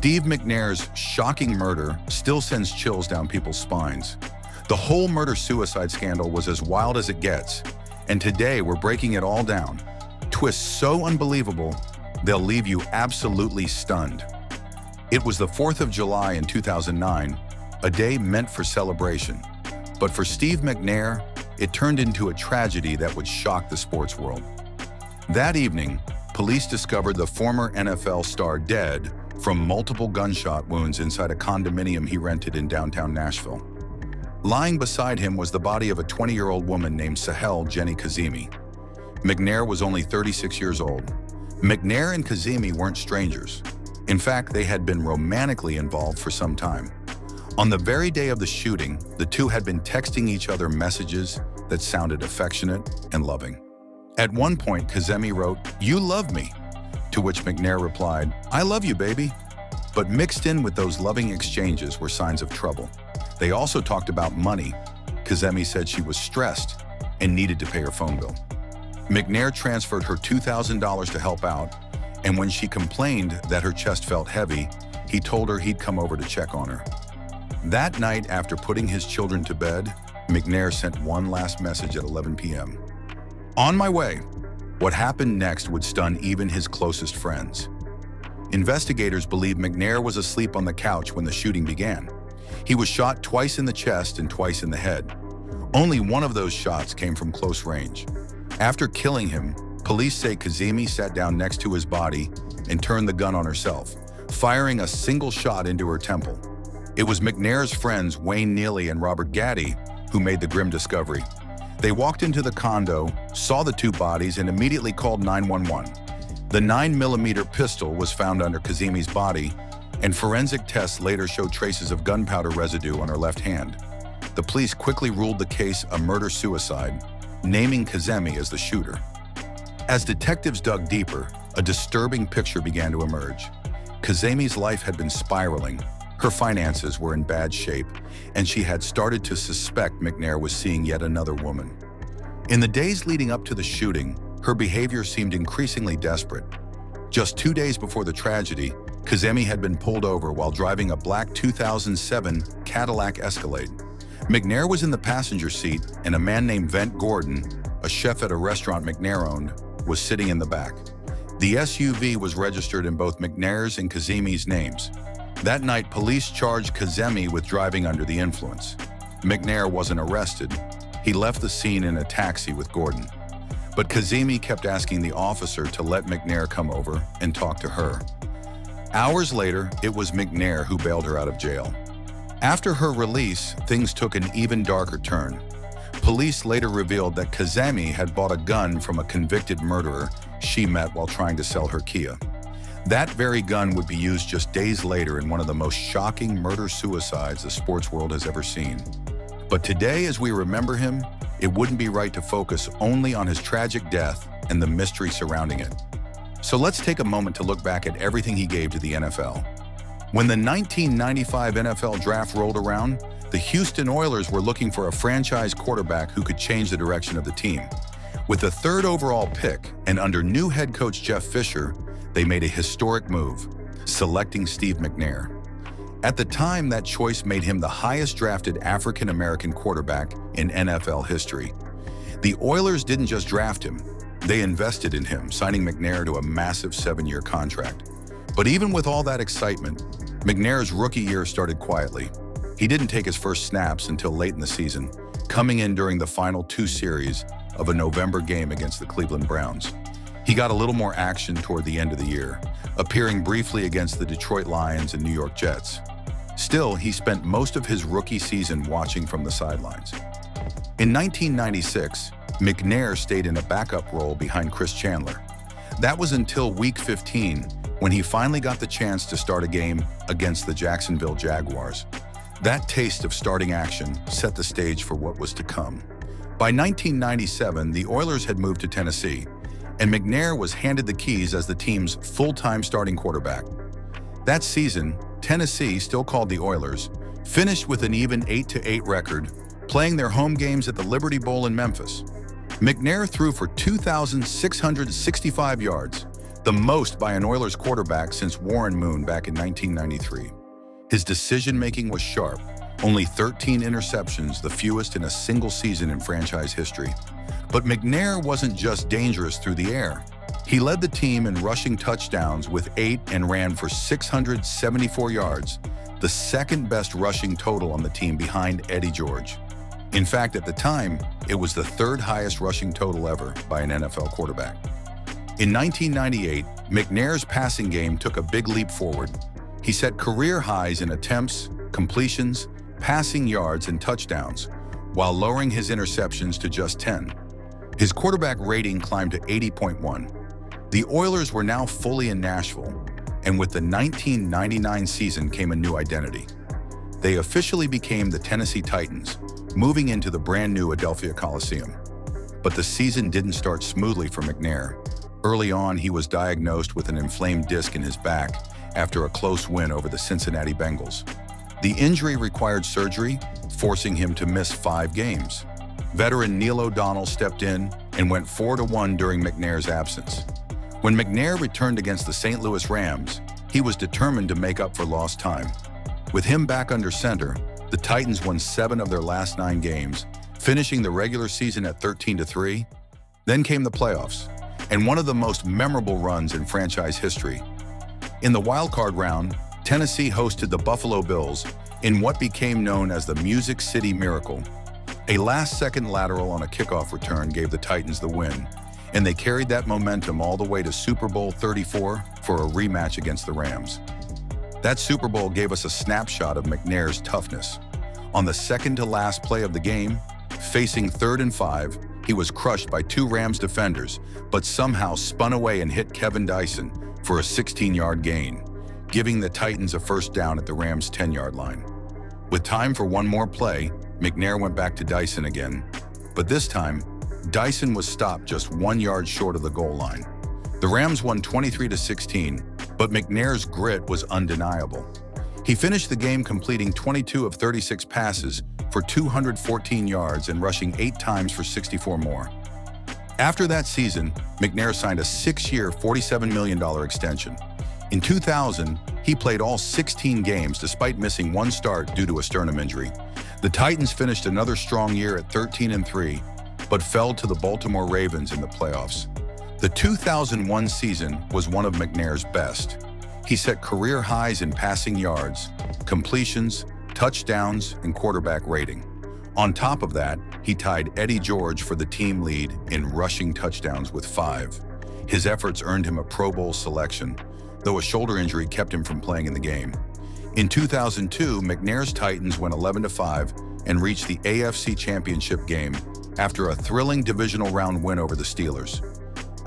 Steve McNair's shocking murder still sends chills down people's spines. The whole murder-suicide scandal was as wild as it gets, and today we're breaking it all down. Twists so unbelievable, they'll leave you absolutely stunned. It was the 4th of July in 2009, a day meant for celebration. But for Steve McNair, it turned into a tragedy that would shock the sports world. That evening, police discovered the former NFL star dead from multiple gunshot wounds inside a condominium he rented in downtown Nashville. Lying beside him was the body of a 20-year-old woman named Sahel Jenny Kazemi. McNair was only 36 years old. McNair and Kazemi weren't strangers. In fact, they had been romantically involved for some time. On the very day of the shooting, the two had been texting each other messages that sounded affectionate and loving. At one point, Kazemi wrote, "You love me," to which McNair replied, "I love you, baby." But mixed in with those loving exchanges were signs of trouble. They also talked about money. Kazemi said she was stressed and needed to pay her phone bill. McNair transferred her $2,000 to help out, and when she complained that her chest felt heavy, he told her he'd come over to check on her. That night, after putting his children to bed, McNair sent one last message at 11 p.m. "On my way." What happened next would stun even his closest friends. Investigators believe McNair was asleep on the couch when the shooting began. He was shot twice in the chest and twice in the head. Only one of those shots came from close range. After killing him, police say Kazemi sat down next to his body and turned the gun on herself, firing a single shot into her temple. It was McNair's friends Wayne Neely and Robert Gaddy who made the grim discovery. They walked into the condo, saw the two bodies, and immediately called 911. The 9mm pistol was found under Kazemi's body, and forensic tests later showed traces of gunpowder residue on her left hand. The police quickly ruled the case a murder-suicide, naming Kazemi as the shooter. As detectives dug deeper, a disturbing picture began to emerge. Kazemi's life had been spiraling. Her finances were in bad shape, and she had started to suspect McNair was seeing yet another woman. In the days leading up to the shooting, her behavior seemed increasingly desperate. Just 2 days before the tragedy, Kazemi had been pulled over while driving a black 2007 Cadillac Escalade. McNair was in the passenger seat, and a man named Vent Gordon, a chef at a restaurant McNair owned, was sitting in the back. The SUV was registered in both McNair's and Kazemi's names. That night, police charged Kazemi with driving under the influence. McNair wasn't arrested. He left the scene in a taxi with Gordon. But Kazemi kept asking the officer to let McNair come over and talk to her. Hours later, it was McNair who bailed her out of jail. After her release, things took an even darker turn. Police later revealed that Kazemi had bought a gun from a convicted murderer she met while trying to sell her Kia. That very gun would be used just days later in one of the most shocking murder-suicides the sports world has ever seen. But today, as we remember him, it wouldn't be right to focus only on his tragic death and the mystery surrounding it. So let's take a moment to look back at everything he gave to the NFL. When the 1995 NFL draft rolled around, the Houston Oilers were looking for a franchise quarterback who could change the direction of the team. With the 3rd overall pick and under new head coach Jeff Fisher, they made a historic move, selecting Steve McNair. At the time, that choice made him the highest drafted African-American quarterback in NFL history. The Oilers didn't just draft him, they invested in him, signing McNair to a massive 7-year contract. But even with all that excitement, McNair's rookie year started quietly. He didn't take his first snaps until late in the season, coming in during the final 2 series of a November game against the Cleveland Browns. He got a little more action toward the end of the year, appearing briefly against the Detroit Lions and New York Jets. Still, he spent most of his rookie season watching from the sidelines. In 1996, McNair stayed in a backup role behind Chris Chandler. That was until Week 15, when he finally got the chance to start a game against the Jacksonville Jaguars. That taste of starting action set the stage for what was to come. By 1997, the Oilers had moved to Tennessee, and McNair was handed the keys as the team's full-time starting quarterback. That season, Tennessee, still called the Oilers, finished with an even 8-8 record, playing their home games at the Liberty Bowl in Memphis. McNair threw for 2,665 yards, the most by an Oilers quarterback since Warren Moon back in 1993. His decision-making was sharp, only 13 interceptions, the fewest in a single season in franchise history. But McNair wasn't just dangerous through the air. He led the team in rushing touchdowns with 8 and ran for 674 yards, the second-best rushing total on the team behind Eddie George. In fact, at the time, it was the third highest rushing total ever by an NFL quarterback. In 1998, McNair's passing game took a big leap forward. He set career highs in attempts, completions, passing yards, and touchdowns, while lowering his interceptions to just 10. His quarterback rating climbed to 80.1. The Oilers were now fully in Nashville, and with the 1999 season came a new identity. They officially became the Tennessee Titans, moving into the brand new Adelphia Coliseum. But the season didn't start smoothly for McNair. Early on, he was diagnosed with an inflamed disc in his back after a close win over the Cincinnati Bengals. The injury required surgery, forcing him to miss 5 games. Veteran Neil O'Donnell stepped in and went 4-1 during McNair's absence. When McNair returned against the St. Louis Rams, he was determined to make up for lost time. With him back under center, the Titans won 7 of their last 9 games, finishing the regular season at 13-3. Then came the playoffs, and one of the most memorable runs in franchise history. In the wildcard round, Tennessee hosted the Buffalo Bills in what became known as the Music City Miracle. A last-second lateral on a kickoff return gave the Titans the win, and they carried that momentum all the way to Super Bowl 34 for a rematch against the Rams. That Super Bowl gave us a snapshot of McNair's toughness. On the second-to-last play of the game, facing 3rd and 5, he was crushed by 2 Rams defenders, but somehow spun away and hit Kevin Dyson for a 16-yard gain, giving the Titans a first down at the Rams' 10-yard line. With time for one more play, McNair went back to Dyson again, but this time, Dyson was stopped just 1 yard short of the goal line. The Rams won 23-16, but McNair's grit was undeniable. He finished the game completing 22 of 36 passes for 214 yards and rushing 8 times for 64 more. After that season, McNair signed a 6-year, $47 million extension. In 2000, he played all 16 games despite missing 1 start due to a sternum injury. The Titans finished another strong year at 13-3, but fell to the Baltimore Ravens in the playoffs. The 2001 season was one of McNair's best. He set career highs in passing yards, completions, touchdowns, and quarterback rating. On top of that, he tied Eddie George for the team lead in rushing touchdowns with 5. His efforts earned him a Pro Bowl selection, though a shoulder injury kept him from playing in the game. In 2002, McNair's Titans went 11-5 and reached the AFC Championship game after a thrilling divisional round win over the Steelers.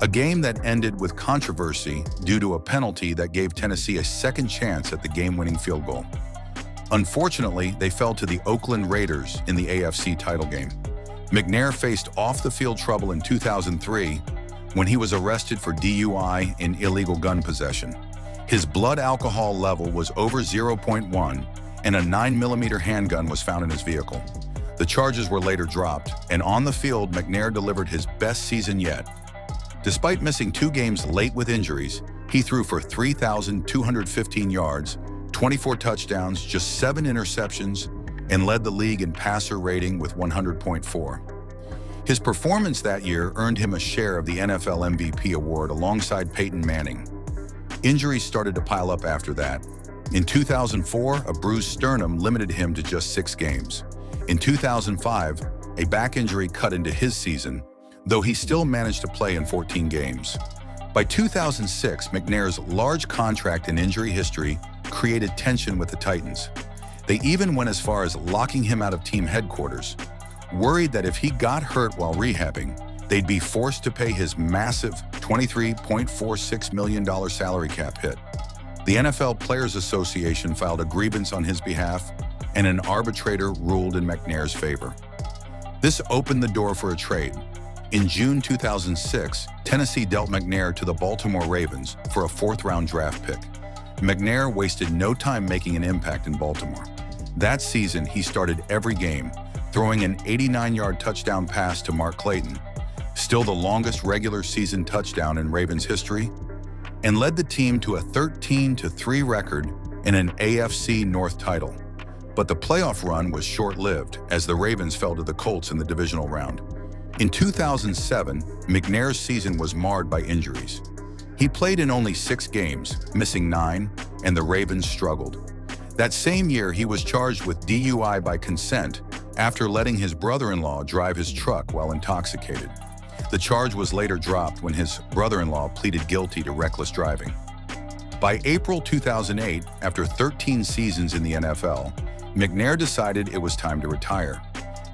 A game that ended with controversy due to a penalty that gave Tennessee a second chance at the game-winning field goal. Unfortunately, they fell to the Oakland Raiders in the AFC title game. McNair faced off-the-field trouble in 2003 when he was arrested for DUI and illegal gun possession. His blood alcohol level was over 0.1, and a 9mm handgun was found in his vehicle. The charges were later dropped, and on the field, McNair delivered his best season yet. Despite missing 2 games late with injuries, he threw for 3,215 yards, 24 touchdowns, just 7 interceptions, and led the league in passer rating with 100.4. His performance that year earned him a share of the NFL MVP award alongside Peyton Manning. Injuries started to pile up after that. In 2004, a bruised sternum limited him to just 6 games. In 2005, a back injury cut into his season, though he still managed to play in 14 games. By 2006, McNair's large contract and injury history created tension with the Titans. They even went as far as locking him out of team headquarters, worried that if he got hurt while rehabbing, they'd be forced to pay his massive $23.46 million salary cap hit. The NFL Players Association filed a grievance on his behalf, and an arbitrator ruled in McNair's favor. This opened the door for a trade. In June 2006, Tennessee dealt McNair to the Baltimore Ravens for a 4th-round draft pick. McNair wasted no time making an impact in Baltimore. That season, he started every game, throwing an 89-yard touchdown pass to Mark Clayton, still the longest regular season touchdown in Ravens history. and led the team to a 13-3 record and an AFC North title. But the playoff run was short-lived as the Ravens fell to the Colts in the divisional round. In 2007, McNair's season was marred by injuries. He played in only 6 games, missing 9, and the Ravens struggled. That same year, he was charged with DUI by consent after letting his brother-in-law drive his truck while intoxicated. The charge was later dropped when his brother-in-law pleaded guilty to reckless driving. By April 2008, after 13 seasons in the NFL, McNair decided it was time to retire.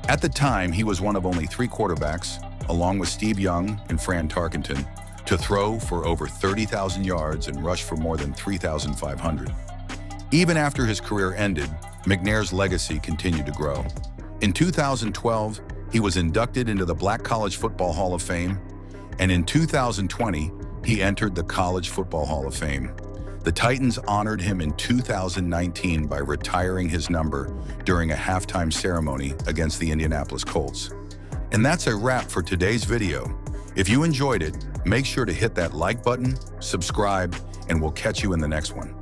At the time, he was one of only 3 quarterbacks, along with Steve Young and Fran Tarkenton, to throw for over 30,000 yards and rush for more than 3,500. Even after his career ended, McNair's legacy continued to grow. In 2012, he was inducted into the Black College Football Hall of Fame, and in 2020, he entered the College Football Hall of Fame. The Titans honored him in 2019 by retiring his number during a halftime ceremony against the Indianapolis Colts. And that's a wrap for today's video. If you enjoyed it, make sure to hit that like button, subscribe, and we'll catch you in the next one.